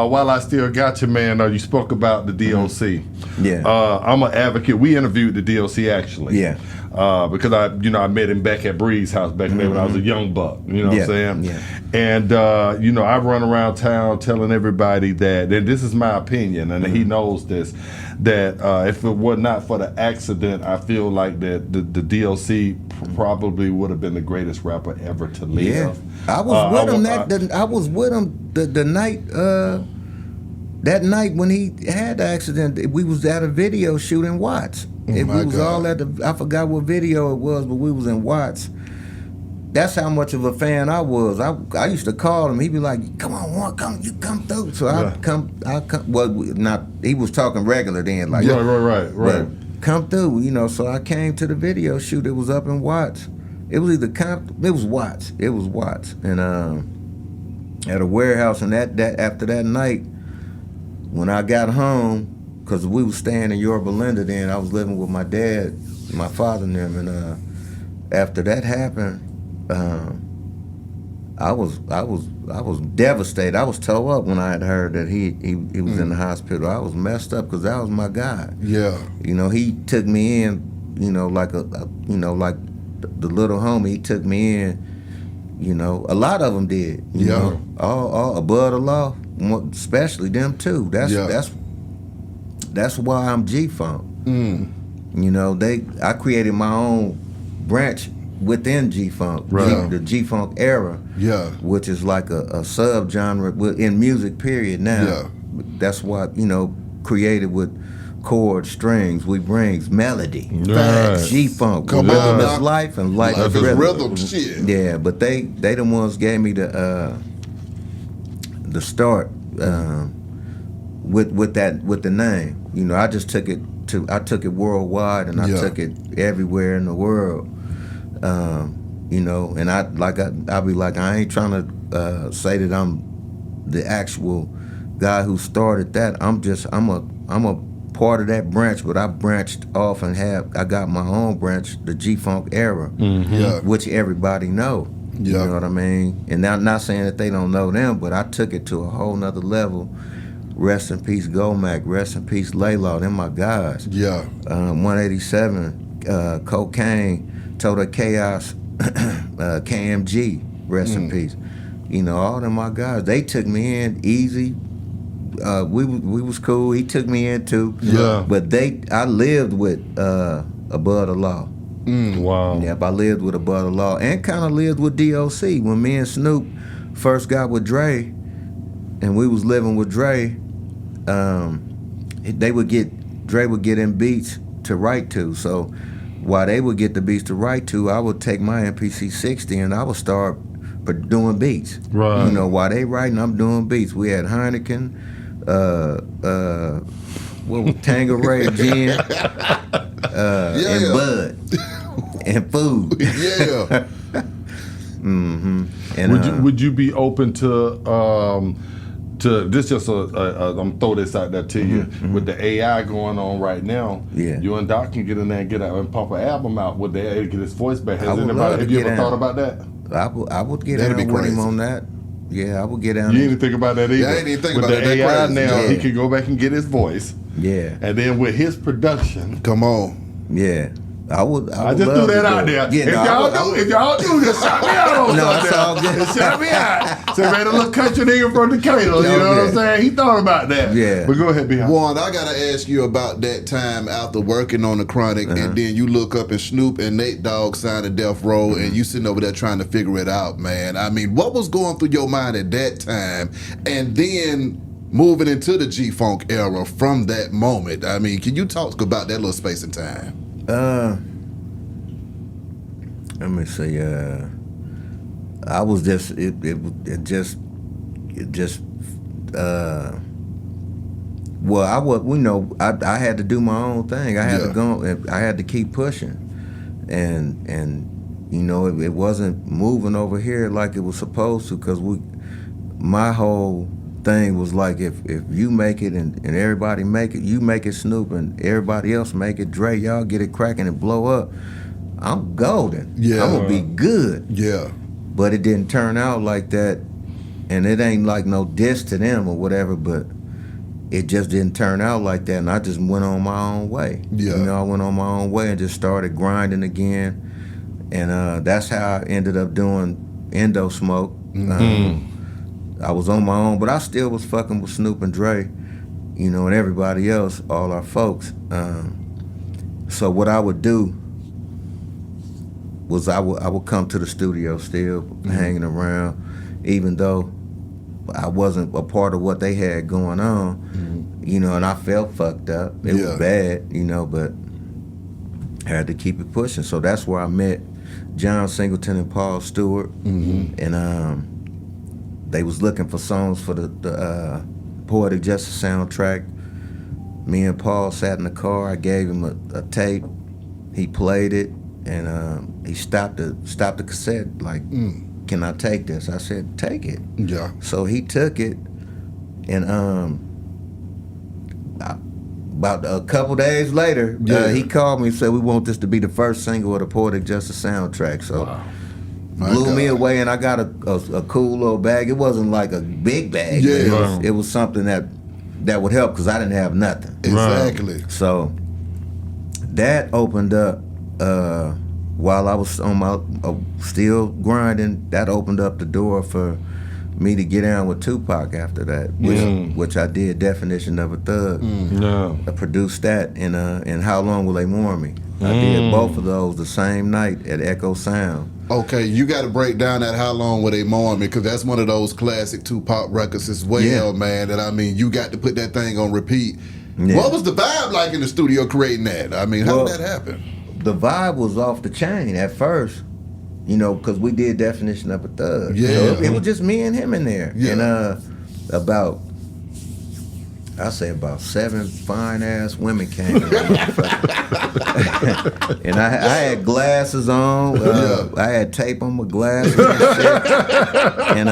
while I still got you, man, you spoke about the DOC. Yeah. I'm an advocate. We interviewed the DOC actually. Yeah. Because I met him back at Bree's house back then when I was a young buck. You know what I'm saying? Yeah. And I run around town telling everybody that, and this is my opinion, and he knows this, that if it were not for the accident, I feel like that the DOC probably would have been the greatest rapper ever to live. Yeah. I was with him I was with him the night that night when he had the accident. We was at a video shoot in Watts. We was all at I forgot what video it was, but we was in Watts. That's how much of a fan I was. I used to call him. He'd be like, "Come on, Warren, you come through." So I come. Well, not he was talking regular then, like right. Come through, So I came to the video shoot. It was up in Watts. It was it was Watts. It was Watts, and at a warehouse. And that after that night, when I got home, because we was staying in Yorba Linda then, I was living with my dad, my father and them, and after that happened. I was devastated. I was tore up when I had heard that he was in the hospital. I was messed up because that was my guy. Yeah. He took me in, like like the little homie. He took me in. A lot of them did. You know, all above the law, especially them too. That's why I'm G-Funk. I created my own branch within G-Funk, the G-Funk era, which is like a subgenre in music, period, now. Yeah. That's why, created with chords, strings, we brings melody. Right. G-Funk, Come rhythm on, is life and life is rhythm. rhythm. Shit. Yeah, but they the ones gave me the start with the name. I just took it worldwide, and I took it everywhere in the world. And I'll be like, I ain't trying to say that I'm the actual guy who started that. I'm a part of that branch, but I branched off and I got my own branch, the G-Funk era, which everybody know. You know what I mean? And I'm not saying that they don't know them, but I took it to a whole nother level. Rest in peace, Gomac. Rest in peace, Laylaw. Them my guys. 187, Cocaine. Total Chaos, KMG, rest in peace. All them my guys. They took me in easy. We was cool. He took me in too. Yeah. But I lived with Above the Law. Wow. Yep, I lived with Above the Law and kind of lived with DOC. When me and Snoop first got with Dre, and we was living with Dre, Dre would get in beats to write to. So while they would get the beats to write to, I would take my MPC 60 and I would start doing beats. Right. While they writing, I'm doing beats. We had Heineken, Tanqueray, gin, and Bud, and food. Yeah. And would you be open to this? Just I'm throw this out there to you with the AI going on right now. Yeah. You and Doc can get in there and pump an album out with that and get his voice back. Have you get ever down. thought about that? I would get That'd down be with crazy. him on that. Yeah, I would get down. You didn't think about that either. Yeah, I didn't even think with about the that. That AI crazy. now, Yeah. he can go back and get his voice, Yeah, and then with his production. Come on. yeah. I would I just threw love that to out do it. there. Yeah, If y'all do this, shout me out on No, something. it's all good. Just shout me out. So man, a little country nigga from Decatur, you know what I'm saying? He thought about that. Yeah. But go ahead, Beyond. Warren, I gotta ask you about that time after working on the Chronic, and then you look up and Snoop and Nate Dogg signed to Death Row, and you sitting over there trying to figure it out, man. I mean, what was going through your mind at that time? And then moving into the G-Funk era from that moment. I mean, can you talk about that little space and time? Let me see. I was just I had to do my own thing. I had to go. I had to keep pushing, and it wasn't moving over here like it was supposed to. Because my whole thing was like, if you make it and everybody make it, you make it, Snoop, and everybody else make it, Dre, y'all get it cracking and blow up, I'm golden. Yeah. I'm gonna be good. Yeah. But it didn't turn out like that. and it ain't like no diss to them or whatever, but it just didn't turn out like that, and I just went on my own way. Yeah. You know, I went on my own way and just started grinding again, and that's how I ended up doing Endo Smoke. I was on my own, but I still was fucking with Snoop and Dre, you know, and everybody else, all our folks. So what I would do was I would come to the studio still, hanging around, even though I wasn't a part of what they had going on, you know, and I felt fucked up. It was bad, you know, but I had to keep it pushing. So that's where I met John Singleton and Paul Stewart, and they was looking for songs for the Poetic Justice soundtrack. Me and Paul sat in the car. I gave him a tape. He played it, and he stopped the cassette like, can I take this? I said, take it. Yeah. So he took it, and about a couple days later, he called me and said, we want this to be the first single of the Poetic Justice soundtrack. So blew me away, and I got a cool little bag. It wasn't like a big bag. Yeah. It was something that would help because I didn't have nothing. Exactly. So that opened up, while I was on my still grinding, that opened up the door for me to get down with Tupac after that, which I did. Definition of a Thug. I produced that, and How Long Will They Mourn Me? I did both of those the same night at Echo Sound. Okay, you got to break down that How Long Will They Mourn Me, because that's one of those classic Tupac records as well, man. That, I mean, you got to put that thing on repeat. Yeah. What was the vibe like in the studio creating that? I mean, how did that happen? The vibe was off the chain at first, you know, because we did Definition of a Thug. Yeah. So it was just me and him in there. Yeah. And about 7 fine-ass women came. And I had glasses on. I had tape on my glasses and shit. And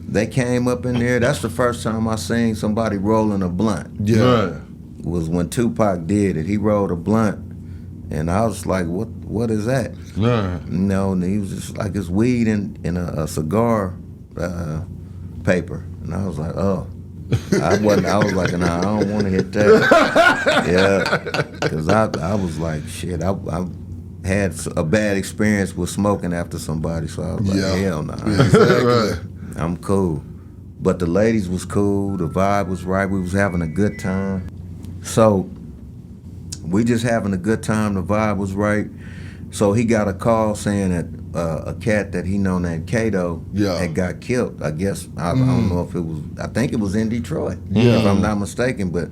they came up in there. That's the first time I seen somebody rolling a blunt. Yeah. Was when Tupac did it. He rolled a blunt, and I was like, what is that? You know, and he was just like, it's weed in a cigar paper. And I was like, oh. I was like, nah, I don't want to hit that. Yeah, because I was like, shit, I had a bad experience with smoking after somebody, so I was like, hell no. Exactly. I'm cool. But the ladies was cool, the vibe was right, we was having a good time. So we just having a good time, the vibe was right. So he got a call saying that a cat that he know named Kato had got killed. I guess, I don't know if it was, I think it was in Detroit, if I'm not mistaken. But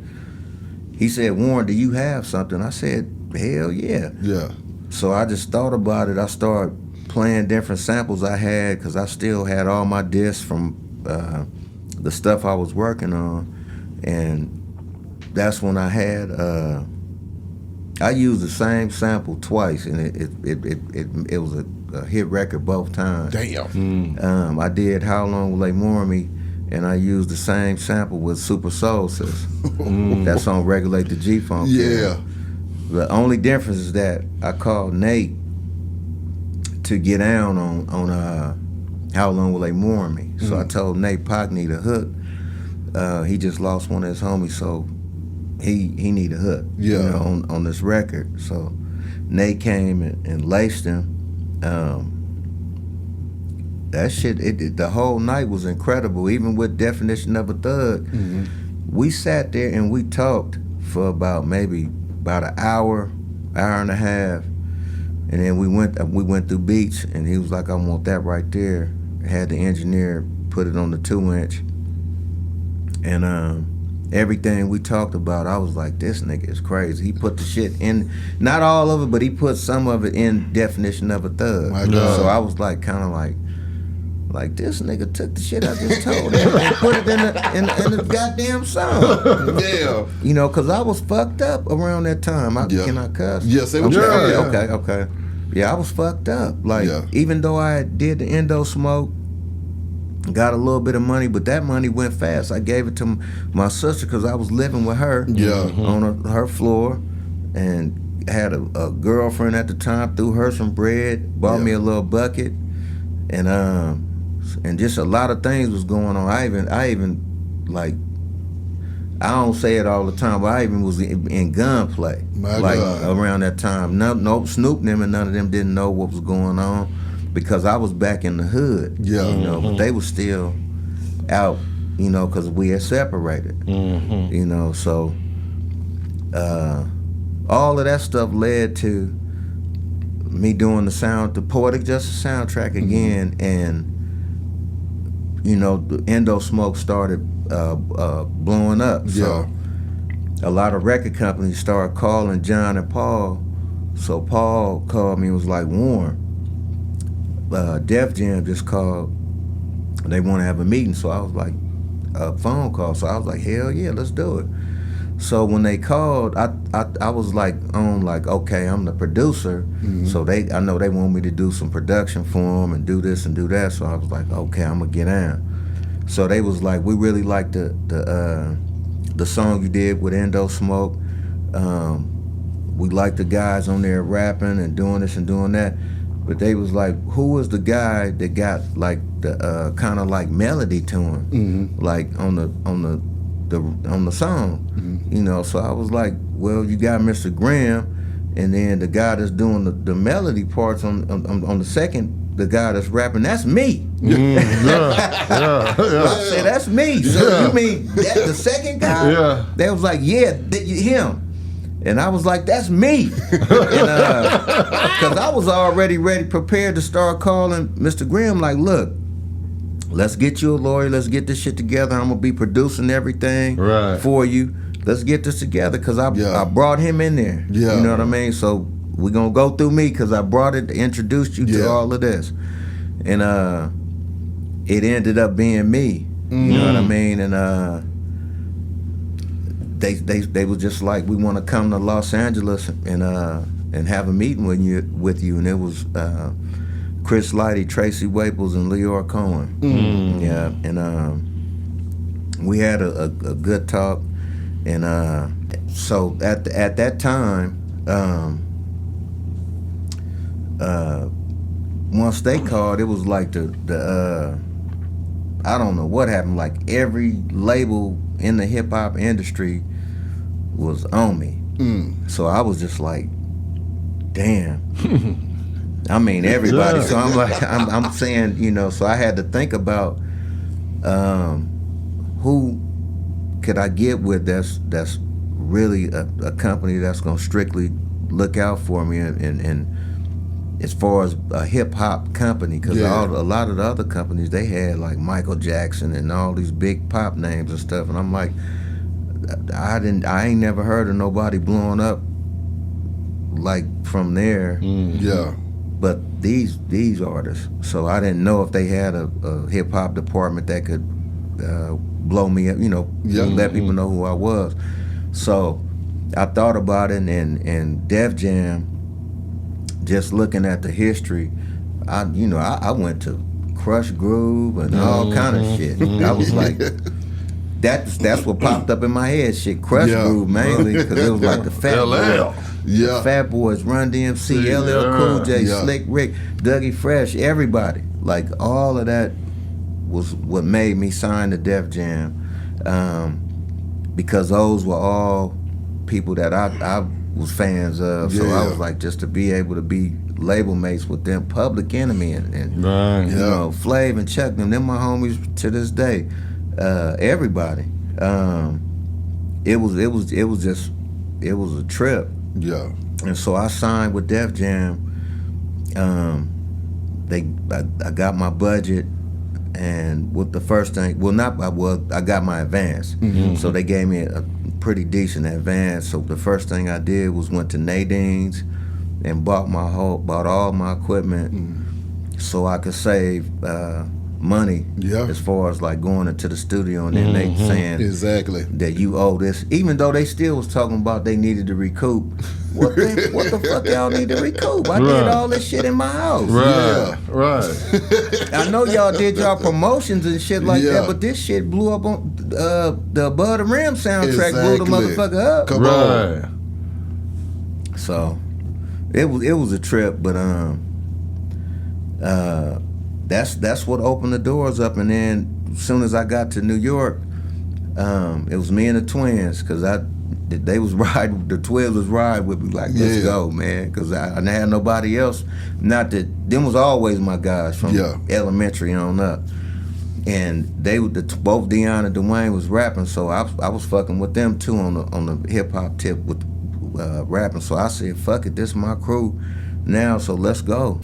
he said, Warren, do you have something? I said, hell yeah. Yeah. So I just thought about it. I started playing different samples I had, because I still had all my discs from the stuff I was working on. And that's when I had, I used the same sample twice, and it was a hit record both times. Damn. I did How Long Will They Mourn Me, and I used the same sample with Super Soul Sis. That's on Regulate the G-Funk. Yeah. The only difference is that I called Nate to get down on How Long Will They Mourn Me. So I told Nate Pac need a hook. He just lost one of his homies, so he need a hook, you know, on this record. So Nate came and laced him. That shit, the whole night was incredible. Even with Definition of a Thug, we sat there and we talked for about an hour and a half, and then we went through beats, and he was like, I want that right there. Had the engineer put it on the 2-inch, and everything we talked about, I was like, this nigga is crazy. He put the shit in, not all of it, but he put some of it in Definition of a Thug. My God. So I was like, kind of like this nigga took the shit I just told him and put it in the goddamn song. Yeah. You know, because I was fucked up around that time. Can I cuss? Yeah, say what you can. Okay. Yeah, I was fucked up. Like, even though I did the Endo Smoke, got a little bit of money, but that money went fast. I gave it to my sister because I was living with her on her floor, and had a girlfriend at the time, threw her some bread, bought me a little bucket, and and just a lot of things was going on. I even like, I don't say it all the time, but I even was in gunplay around that time. No, Snoop them and none of them didn't know what was going on because I was back in the hood. Yeah, you know, but they were still out, you know, because we had separated. You know, so all of that stuff led to me doing the Poetic Justice soundtrack again, and you know, the Endo Smoke started blowing up. So a lot of record companies started calling John and Paul. So Paul called me and was like, Mourn, Def Jam just called. They want to have a meeting. So I was like, a phone call. So I was like, hell yeah, let's do it. So when they called, I was like, okay, I'm the producer. So I know they want me to do some production for them and do this and do that. So I was like, okay, I'm gonna get down. So they was like, we really like the song you did with Endo Smoke. We like the guys on there rapping and doing this and doing that. But they was like, who was the guy that got like the kind of like melody to him, like on the song, you know? So I was like, well, you got Mr. Graham, and then the guy that's doing the melody parts on the second. The guy that's rapping, that's me. I said, that's me. So you mean that the second guy? Yeah. They was like, yeah, him. And I was like, that's me. Because I was already prepared to start calling Mr. Graham like, look, let's get you a lawyer. Let's get this shit together. I'm going to be producing everything for you. Let's get this together because I brought him in there. Yeah. You know what I mean? So we're going to go through me because I brought it to introduce you to all of this. And it ended up being me. You know what I mean? And they was just like, we want to come to Los Angeles and have a meeting with you. And it was Chris Lighty, Tracy Waples, and Leor Cohen. Yeah, and we had a good talk. And so at that time, once they called, it was like the I don't know what happened. Like every label in the hip hop industry was on me. So I was just like, damn. I mean everybody. So I'm like, I'm saying, you know. So I had to think about who could I get with that's really a company that's gonna strictly look out for me and as far as a hip hop company, because a lot of the other companies, they had like Michael Jackson and all these big pop names and stuff, and I'm like, I ain't never heard of nobody blowing up like from there. But these artists, so I didn't know if they had a hip hop department that could blow me up, you know, let people know who I was. So I thought about it, and Def Jam, just looking at the history, I went to Crush Groove and all kind of shit. I was like, that's what popped up in my head. Shit, Crush Groove mainly because it was like the Fat Boys, the Fat Boys, Run DMC, LL Cool J, Slick Rick, Dougie Fresh, everybody. Like all of that was what made me sign to Def Jam, because those were all people that I was fans of. So I was like, just to be able to be label mates with them, Public Enemy and you know, Flav and Chuck, them my homies to this day. Everybody. It was a trip. Yeah. And so I signed with Def Jam. I got my budget, and with the first thing, I got my advance. So they gave me a pretty decent advance. So the first thing I did was went to Nadine's and bought all my equipment so I could save money as far as like going into the studio, and then they saying that you owe this, even though they still was talking about they needed to recoup. What the fuck y'all need to recoup? I did all this shit in my house. I know y'all did y'all promotions and shit like that, but this shit blew up on the Above the Rim soundtrack. Blew the motherfucker up. Come on. So it was a trip, but that's what opened the doors up. And then as soon as I got to New York, it was me and the twins, because they was riding, the twins was riding with me like, let's go, man, because I didn't have nobody else. Not that, them was always my guys from elementary on up. And both Dion and Dwayne was rapping, so I was fucking with them too on the hip hop tip with rapping. So I said, fuck it, this is my crew now, so let's go.